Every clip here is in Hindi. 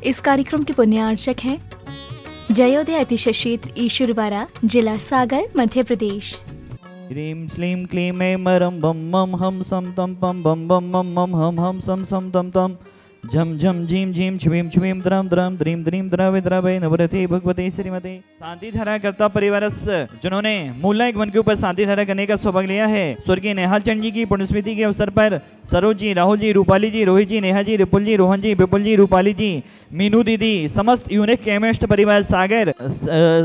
इस कार्यक्रम के पुण्यार्चक हैं जयोदय अतिशय क्षेत्र ईश्वरवाड़ा, जिला सागर, मध्य प्रदेश। ह्रीं श्लीं क्लीं ऐं मरं बम मम हम सम तम पम बम बम मम मम हम सम सम तम तम झम झम झीम झीम छुवीम छुवीम द्रम द्रम द्रीम द्रीम द्रवे द्रवे नवरते भगवते श्रीमते। शांति धारा करता परिवार जिन्होंने मूला एक वन के ऊपर शांति धारा करने का सौभाग्य लिया है, स्वर्गीय नेहाल चंद जी की पुण्यस्मृति के अवसर पर सरोज जी, राहुल जी, रूपाली जी, रोहित जी, नेहा जी, रिपुल जी, रोहन जी, विपुल जी, रूपाली जी, मीनू दीदी, समस्त यूनिक केमिस्ट परिवार सागर,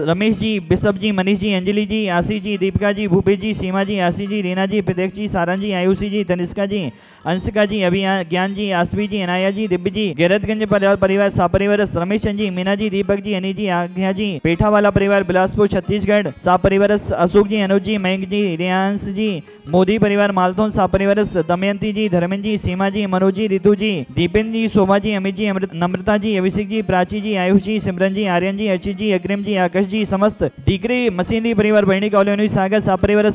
रमेश जी, बिशप जी, मनीष जी, अंजलि जी, आशीष जी, दीपिका जी, भूपेश जी, सीमा जी, आशीष जी, रीना जी, प्रदेश जी, सारण जी, आयुषी जी, तनिष्का जी, अंशिका जी, अभियान ज्ञान जी, आसवी जी, अनाया जी, दिव्य जी, गैरतगंज परिवार सापरिवार रमेश चंद जी, मीना जी, दीपक जी, अनी जी, आज्ञा जी, पेठा वाला परिवार बिलासपुर छत्तीसगढ़ सापरिवार अशोक जी, अनुज जी, मयंक जी, रियांश जी, मोदी परिवार मालथोन सापरिवार दमयंती जी, धर्मेंद्र जी, सीमा जी, मनोज जी, रितु जी, दीपेंद्र जी, शोभा जी, अमित जी, नम्रता जी, अभिषेक जी, प्राची जी, आयुष जी, सिमरन जी, आर्यन जी, अर्चित जी, अग्रिम जी, आकाश जी, समस्त डिग्री मशीनरी परिवार बहनी कॉलोनी सागर सापरिवार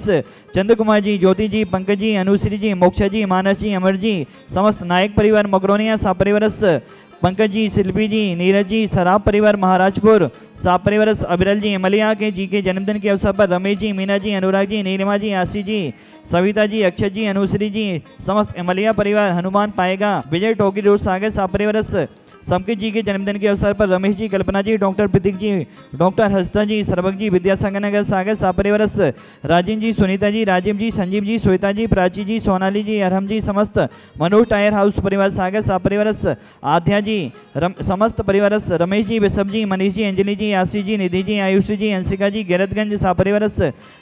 चंद्र कुमार जी, ज्योति जी, पंकज जी, अनुश्री जी, मोक्षा जी, मानस जी, अमर जी, समस्त नायक परिवार मकरोनिया सापरिवार पंकज जी, शिल्पी जी, नीरज जी, सराब परिवार महाराजपुर सापरिवार अबिरल जी, मलिया के जी के जन्मदिन के अवसर पर रमेश जी, मीना जी, अनुराग जी, नीलिमा जी, आशी जी, सविता जी, अक्षत जी, अनुश्री जी, समस्त मलिया परिवार हनुमान पाएगा विजय टोकी रोड सागर सापरिवार समकित जी के जन्मदिन के अवसर पर रमेश जी, कल्पना जी, डॉक्टर प्रतीक जी, डॉक्टर हंसता जी, सरबक जी, विद्यासागर नगर सागर सापरिवार राजेंद्र जी, सुनीता जी, राजीव जी, संजीव जी, श्वेता जी, प्राची जी, सोनाली जी, अरहम जी, समस्त मनोज टायर हाउस परिवार सागर सापरिवार आध्या जी, समस्त परिवार रमेश जी, बिशप जी, मनीष जी, अंजलि जी, आशीष जी, निधि जी, आयुषी जी, अंशिका जी, गैरतगंज सापरिवार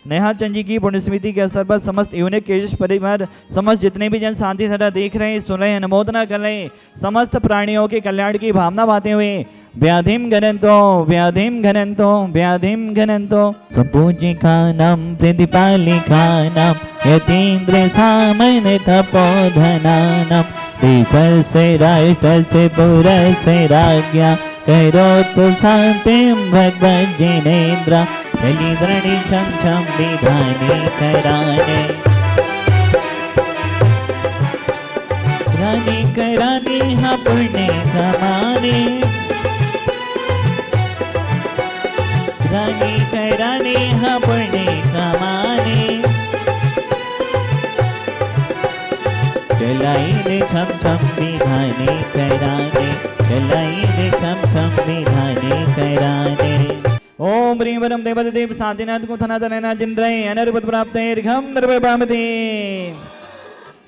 नेहाल चंद जी की पुण्यस्मृति के अवसर पर समस्त यूनिक केश परिवार, समस्त जितने भी जन शांति धारा देख रहे हैं, सुन रहे हैं, अनुमोदना कर रहे हैं, समस्त प्राणियों के कल्याण की भावना बातें हुए व्याधिम घनंतो व्याधिम घनंतो व्याधिम घनंतो सपूजिकानां प्रतिपालिकानां यतीन्द्र सामन तपोधनानां देशस्य राष्ट्रस्य पुरस्य राज्ञा करोतु शान्तिं भगवज्जिनेन्द्र बलिद्रणी छं छं विधाने कराने कराने हाँ पुण्य कमाने कराने हाँ पुण्य कमाने चलाई रे छम छम विधाने कराने चलाई रे छम छम विधाने कराने। ओम ह्रीं वरम देवदेव शांतिनाथ को धनाधनना जिंद्रय अनर्बुद प्राप्त घम निर्भयपामते।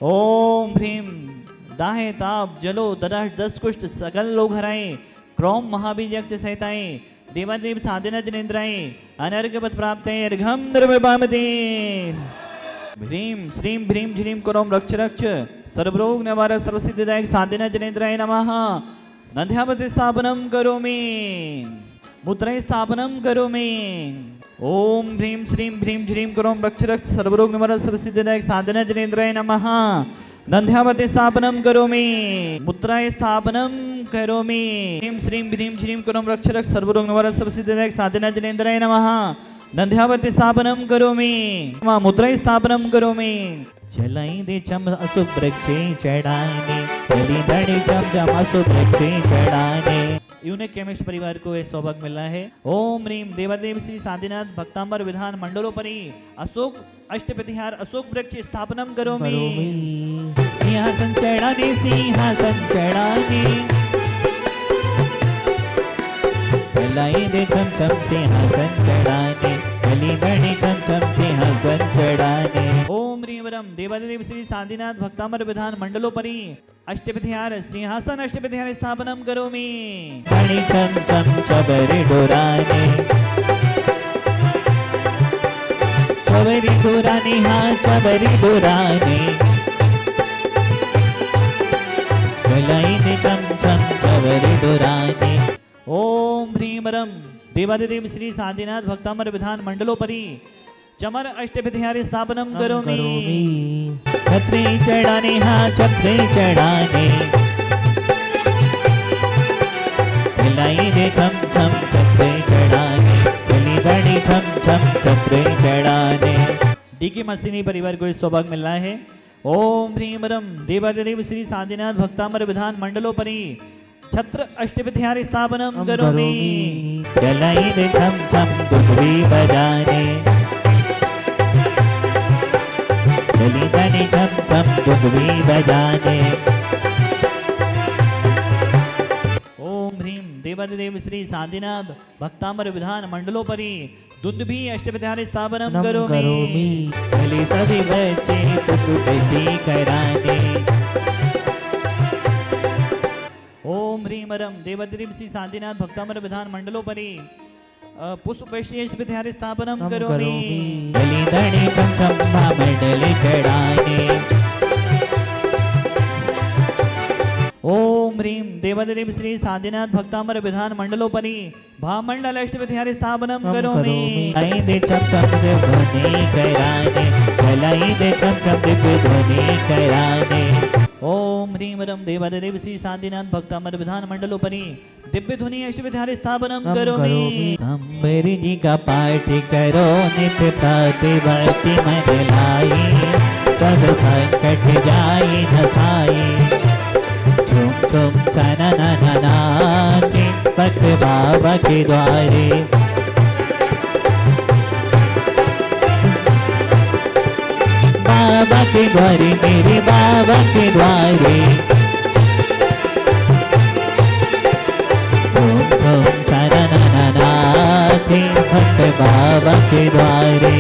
ओम ह्रीं दाहे ताप जलो दराश दस कुष्ठ सकल लोग हराए क्रोम महाबीज यक्ष सहिताए देवादेव साधना जनेन्द्राए अनर्घ पद प्राप्त अर्घम निर्वपामते। ह्रीं श्रीं ह्रीं श्रीं करोम रक्ष रक्ष सर्वरोग निवारक सर्वसिद्धिदायक साधना जनेन्द्राय नमः। नद्यावति स्थापनम करोमि मुद्राय स्थापनम करोमि। ओम ह्रीं श्रीं ह्रीं श्रीं करोम रक्ष रक्ष सर्वरोग निवारक सर्वसिद्धिदायक साधना जनेन्द्राय नमः। दंध्यावती स्थापनम करोमि मुद्राय स्थापनम करोमि। ह्रीं श्रीं ह्रीं श्रीं करोम रक्ष रक्ष सर्वरोग निवारक सर्वसिद्धिदायक साधना जनेन्द्राय नमः। दंध्यावती स्थापनम करोमि मुद्राय स्थापनम करोमि। चलाई दे चम अशुभ वृक्षे चढ़ाने चली दड़ी चम चम अशुभ वृक्षे चढ़ाने। यूनिक केमिस्ट परिवार को यह सौभाग्य मिला है। ओम ह्रीं देवादेव श्री शांतिनाथ भक्तांबर विधान मंडलोपरि अशोक अष्टप्रतिहार अशोक वृक्ष स्थापनम करोमि। सिंहासन चढ़ाने सिंहासन चढ़ाने चलाई दे छम छम सिंहासन चढ़ाने चली बड़ी छम छम सिंहासन चढ़ाने। ओम ह्रीं वरम देवादेव श्री शांतिनाथ भक्तांबर विधान मंडलोपरि अष्टप्रतिहार सिंहासन अष्टप्रतिहार स्थापनम करोमि। बड़ी छम छम चबरी डोराने चबरी डोराने हाँ चबरी डोराने चलाई दे छम छम चबरी डोराने। ओम ह्रीं वरम देवादेव श्री शांतिनाथ भक्तांबर विधान मंडलोपरि चमर अष्टप्रतिहार स्थापनम करोमि। छत्रे चढ़ाने हाँ छत्रे चढ़ाने चलाई दे छम छम छत्रे चढ़ाने चली बड़ी छम छम छत्रे चढ़ाने। डीके मसीनी परिवार को इस सौभाग्य मिल रहा है। ओम ह्रीं वरम देवादेव श्री शांतिनाथ भक्तांबर विधान मंडलोपरि छत्र अष्टविध्यार स्थापनम हम करोमि करोमि। जलैले छम छम दुर्वी बजाने दलितनि छम छम दुर्वी बजाने। ओम ह्रीं देवादिदेव श्री शांतिनाथ भक्तामर विधान मंडलोपरि दुंदुभि अष्टविध्यार स्थापनम नम करोमि करोमि। भले सभी बच्चे पुष्पवृष्टि कराने। ओम ह्रीं रम देवादिदेव श्री शांतिनाथ भक्तामर विधान मंडलोपरि पुष्पवृष्टि अष्टविध्यार स्थापनम नम करोमि करोमि। बलिदानी छम छम भामंडले चढ़ाने। ओम ह्रीं देवादिदेव श्री शांतिनाथ भक्तामर विधान मंडलोपरि भामंडल अष्टविध्यार स्थापनम हम करोमि करोमि। आई दे छम छम ध्वनि कराने चलाई दे छम छम दिव्य ध्वनि कराने। ओम ह्रीं रम देवादिदेव श्री शांतिनाथ भक्तामर विधान मंडलोपरि दिव्य ध्वनि अष्टविध्यार स्थापनम हम करोमि। करोमि। अम्बरी जी का पाठ करो नित्य प्रतिभक्ति मन लाई सब संकट जाई न खाई। तुम नाचे पत बाबा के द्वारे। बाबा के द्वारे मेरे बाबा के द्वारे। तुम नाचे पत बाबा के द्वारे।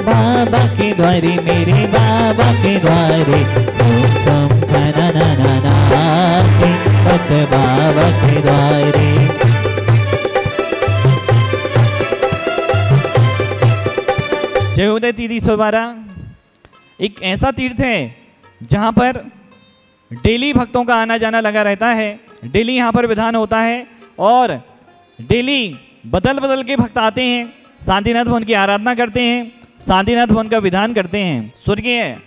बाबा के द्वारे मेरे बाबा के द्वारे। तुम नाचे पत बाबा के द्वारे। जयोदय तीर्थवारा एक ऐसा तीर्थ है जहाँ पर डेली भक्तों का आना जाना लगा रहता है। डेली यहाँ पर विधान होता है और डेली बदल बदल के भक्त आते हैं, शांतिनाथ भवन की आराधना करते हैं, शांतिनाथ भवन का विधान करते हैं। स्वर्गीय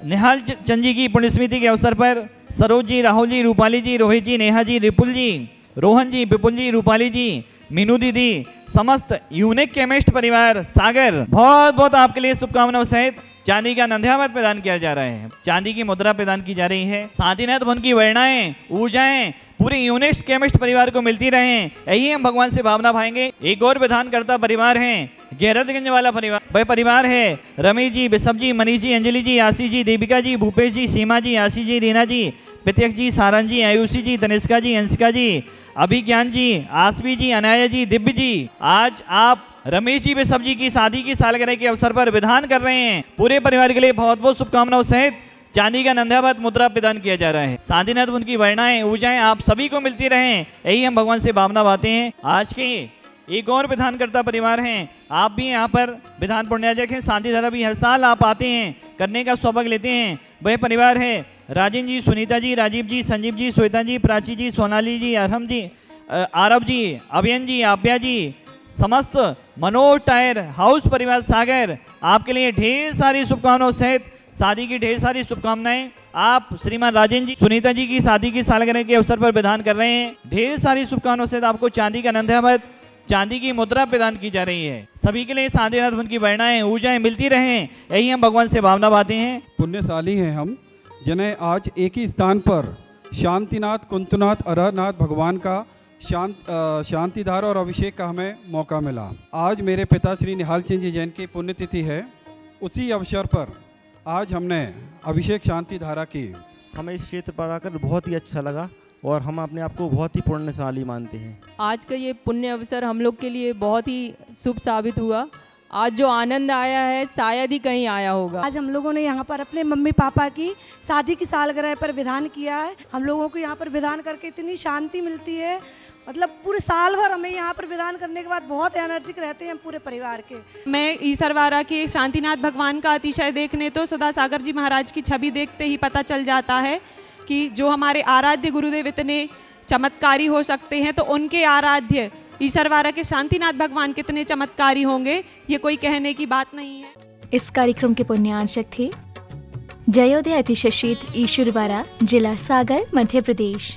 निहाल चंद जी की पुण्यस्मृति के अवसर पर सरोज जी, राहुल जी, रूपाली जी, रोहित जी, नेहा जी, रिपुल जी, रोहन जी, विपुल जी, रूपाली जी, मीनू दीदी, समस्त यूनिक केमिस्ट परिवार सागर बहुत बहुत आपके लिए शुभकामनाओं सहित चांदी का नंदियावत प्रदान किया जा रहा है। चांदी की मुद्रा प्रदान की जा रही है। शांतिनाथ भवन की वर्णाएं ऊर्जाएं पूरे यूनिक केमिस्ट परिवार को मिलती रहें, यही हम भगवान से भावना भाएंगे। एक और विधान करता परिवार है गैरतगंज वाला परिवार। वह परिवार है रमेश जी, बिशप जी, मनीष जी, अंजलि जी, आशीष जी, देविका जी, भूपेश जी, सीमा जी, आशीष जी, रीना जी, प्रत्यक्ष जी, सारंग जी, आयुषी जी, तनिष्का जी, अंशिका जी, अभिज्ञान जी, आसवी जी, अनाया जी, दिव्य जी। आज आप रमेश जी बिशप जी की शादी की सालगिरह के अवसर पर विधान कर रहे हैं। पूरे परिवार के लिए बहुत बहुत शुभकामनाओं सहित चांदी का नंदावत मुद्रा प्रदान किया जा रहा है। शांतिनाथ उनकी वर्णाएं ऊर्जाएं आप सभी को मिलती रहें, यही हम भगवान से भावना बातें हैं। आज के एक और विधान करता परिवार हैं, आप भी यहाँ पर विधान पुण्याजक हैं। शांति धारा भी हर साल आप आते हैं, करने का सौभाग्य लेते हैं। वह परिवार है राजेंद्र जी, सुनीता जी, राजीव जी, संजीव जी, श्वेता जी, प्राची जी, सोनाली जी, अरहम जी, आरव जी, अभियन जी, आप्या जी, समस्त मनोज टायर हाउस परिवार सागर आपके लिए ढेर सारी शुभकामनाओं सहित शादी की ढेर सारी शुभकामनाएं। आप श्रीमान राजेंद्र जी, सुनीता जी की शादी की सालगिरह के अवसर पर विधान कर रहे हैं। ढेर सारी शुभकामनाओं सहित आपको चांदी का नंदावत, चांदी की मुद्रा प्रदान की जा रही है। सभी के लिए शांतिनाथ उनकी वर्णाएं ऊर्जाएं मिलती रहें, यही हम भगवान से भावना बातें हैं। पुण्यशाली हैं हम, जिन्हें आज एक ही स्थान पर शांतिनाथ, कुंतनाथ, अरहनाथ भगवान का शांतिधार और अभिषेक का हमें मौका मिला। आज मेरे पिता श्री निहाल चंद जी जैन की पुण्यतिथि है। उसी अवसर पर आज हमने अभिषेक शांति धारा की। हमें इस क्षेत्र पर आकर बहुत ही अच्छा लगा और हम अपने आप को बहुत ही पुण्यशाली मानते हैं। आज का ये पुण्य अवसर हम लोग के लिए बहुत ही शुभ साबित हुआ। आज जो आनंद आया है शायद ही कहीं आया होगा। आज हम लोगों ने यहाँ पर अपने मम्मी पापा की शादी की सालगिरह पर विधान किया है। हम लोगों को यहाँ पर विधान करके इतनी शांति मिलती है, मतलब पूरे साल भर हमें यहाँ पर विधान करने के बाद बहुत एनर्जिक रहते हैं हम पूरे परिवार के। मैं ईसरवाड़ा के शांतिनाथ भगवान का अतिशय देखने तो सुधा सागर जी महाराज की छवि देखते ही पता चल जाता है कि जो हमारे आराध्य गुरुदेव इतने चमत्कारी हो सकते हैं, तो उनके आराध्य ईसरवाड़ा के शांतिनाथ भगवान कितने चमत्कारी होंगे, ये कोई कहने की बात नहीं है। इस कार्यक्रम के पुण्यार्चक थे जयोदय अतिशय क्षेत्र ईश्वरवाड़ा, जिला सागर, मध्य प्रदेश।